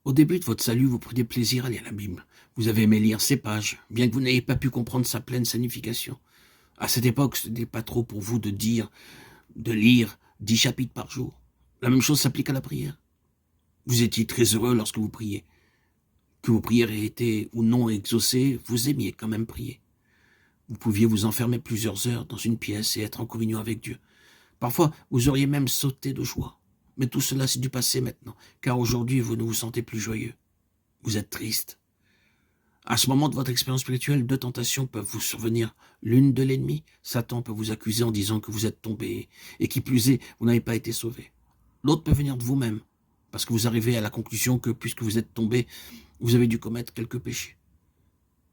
Au début de votre salut, vous preniez plaisir à lire la Bible. Vous avez aimé lire ces pages, bien que vous n'ayez pas pu comprendre sa pleine signification. À cette époque, ce n'était pas trop pour vous de lire 10 chapitres par jour. La même chose s'applique à la prière. Vous étiez très heureux lorsque vous priez. Que vos prières aient été ou non exaucées, vous aimiez quand même prier. Vous pouviez vous enfermer plusieurs heures dans une pièce et être en communion avec Dieu. Parfois, vous auriez même sauté de joie. Mais tout cela, c'est du passé maintenant, car aujourd'hui, vous ne vous sentez plus joyeux. Vous êtes triste. À ce moment de votre expérience spirituelle, deux tentations peuvent vous survenir. L'une de l'ennemi, Satan peut vous accuser en disant que vous êtes tombé, et qui plus est, vous n'avez pas été sauvé. L'autre peut venir de vous-même, parce que vous arrivez à la conclusion que puisque vous êtes tombé, vous avez dû commettre quelques péchés.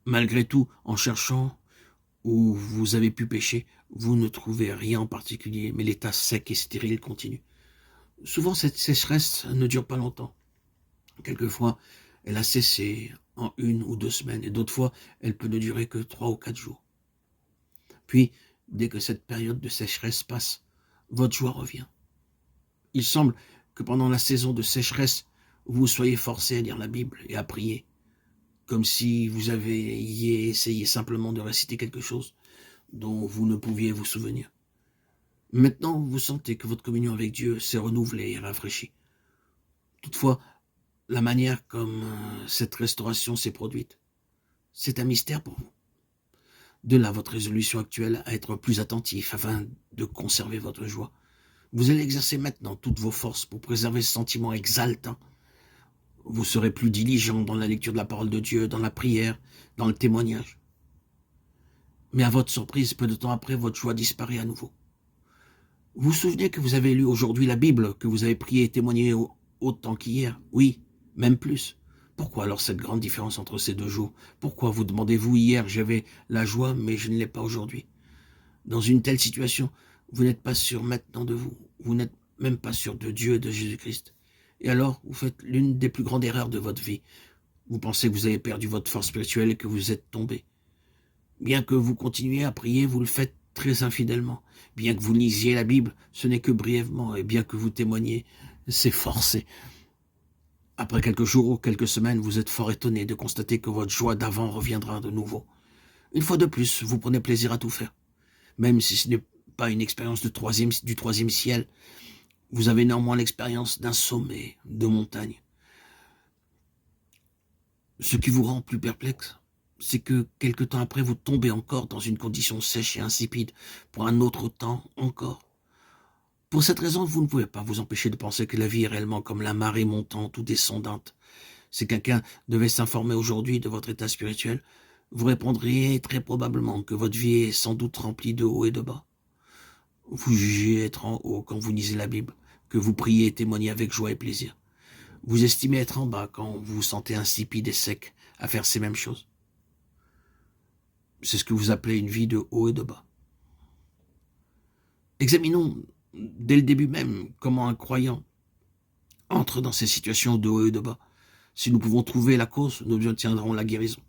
Malgré tout, en cherchant où vous avez pu pécher, vous ne trouvez rien en particulier, mais l'état sec et stérile continue. Souvent, cette sécheresse ne dure pas longtemps. Quelquefois, elle a cessé en 1 ou 2 semaines, et d'autres fois, elle peut ne durer que 3 ou 4 jours. Puis, dès que cette période de sécheresse passe, votre joie revient. Il semble que pendant la saison de sécheresse, vous soyez forcé à lire la Bible et à prier, comme si vous aviez essayé simplement de réciter quelque chose dont vous ne pouviez vous souvenir. Maintenant, vous sentez que votre communion avec Dieu s'est renouvelée et rafraîchie. Toutefois, la manière comme cette restauration s'est produite, c'est un mystère pour vous. De là votre résolution actuelle à être plus attentif afin de conserver votre joie. Vous allez exercer maintenant toutes vos forces pour préserver ce sentiment exaltant. Vous serez plus diligent dans la lecture de la parole de Dieu, dans la prière, dans le témoignage. Mais à votre surprise, peu de temps après, votre joie disparaît à nouveau. Vous vous souvenez que vous avez lu aujourd'hui la Bible, que vous avez prié et témoigné autant qu'hier? Oui, même plus. Pourquoi alors cette grande différence entre ces 2 jours? Pourquoi vous demandez-vous hier j'avais la joie mais je ne l'ai pas aujourd'hui? Dans une telle situation, vous n'êtes pas sûr maintenant de vous. Vous n'êtes même pas sûr de Dieu et de Jésus-Christ. Et alors, vous faites l'une des plus grandes erreurs de votre vie. Vous pensez que vous avez perdu votre force spirituelle et que vous êtes tombé. Bien que vous continuiez à prier, vous le faites très infidèlement. Bien que vous lisiez la Bible, ce n'est que brièvement, et bien que vous témoigniez, c'est forcé. Après quelques jours ou quelques semaines, vous êtes fort étonné de constater que votre joie d'avant reviendra de nouveau. Une fois de plus, vous prenez plaisir à tout faire. Même si ce n'est pas une expérience du troisième ciel, vous avez néanmoins l'expérience d'un sommet de montagne. Ce qui vous rend plus perplexe, c'est que quelque temps après, vous tombez encore dans une condition sèche et insipide, pour un autre temps encore. Pour cette raison, vous ne pouvez pas vous empêcher de penser que la vie est réellement comme la marée montante ou descendante. Si quelqu'un devait s'informer aujourd'hui de votre état spirituel, vous répondriez très probablement que votre vie est sans doute remplie de hauts et de bas. Vous jugez être en haut quand vous lisez la Bible, que vous priez et témoignez avec joie et plaisir. Vous estimez être en bas quand vous vous sentez insipide et sec à faire ces mêmes choses. C'est ce que vous appelez une vie de haut et de bas. Examinons dès le début même comment un croyant entre dans ces situations de haut et de bas. Si nous pouvons trouver la cause, nous obtiendrons la guérison.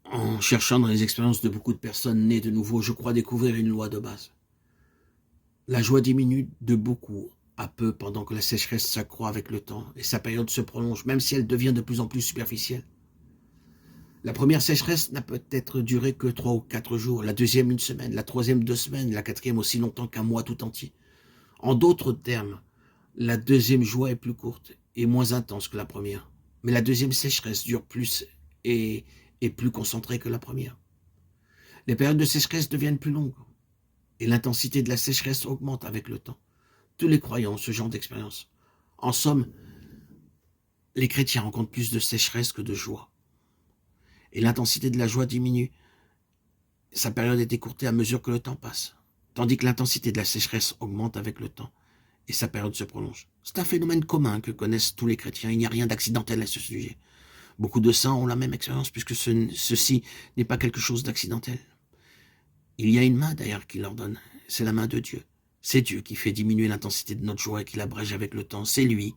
En cherchant dans les expériences de beaucoup de personnes nées de nouveau, je crois découvrir une loi de base. La joie diminue de beaucoup à peu pendant que la sécheresse s'accroît avec le temps et sa période se prolonge, même si elle devient de plus en plus superficielle. La première sécheresse n'a peut-être duré que 3 ou 4 jours, la deuxième 1 semaine, la troisième 2 semaines, la quatrième aussi longtemps qu'un mois tout entier. En d'autres termes, la deuxième joie est plus courte et moins intense que la première. Mais la deuxième sécheresse dure plus et est plus concentrée que la première. Les périodes de sécheresse deviennent plus longues et l'intensité de la sécheresse augmente avec le temps. Tous les croyants ont ce genre d'expérience. En somme, les chrétiens rencontrent plus de sécheresse que de joie. Et l'intensité de la joie diminue. Sa période est écourtée à mesure que le temps passe, tandis que l'intensité de la sécheresse augmente avec le temps et sa période se prolonge. C'est un phénomène commun que connaissent tous les chrétiens. Il n'y a rien d'accidentel à ce sujet. Beaucoup de saints ont la même expérience puisque ceci n'est pas quelque chose d'accidentel. Il y a une main d'ailleurs qui leur donne. C'est la main de Dieu. C'est Dieu qui fait diminuer l'intensité de notre joie et qui l'abrège avec le temps. C'est lui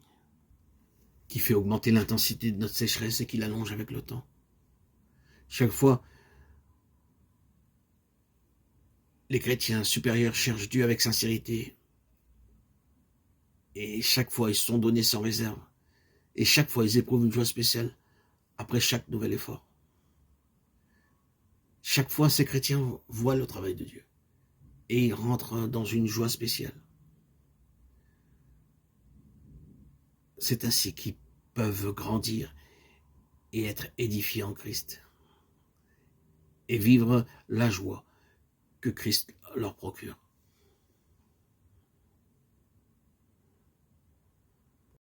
qui fait augmenter l'intensité de notre sécheresse et qui l'allonge avec le temps. Chaque fois, les chrétiens supérieurs cherchent Dieu avec sincérité et chaque fois ils se sont donnés sans réserve. Et chaque fois, ils éprouvent une joie spéciale après chaque nouvel effort. Chaque fois, ces chrétiens voient le travail de Dieu. Et ils rentrent dans une joie spéciale. C'est ainsi qu'ils peuvent grandir et être édifiés en Christ. Et vivre la joie que Christ leur procure.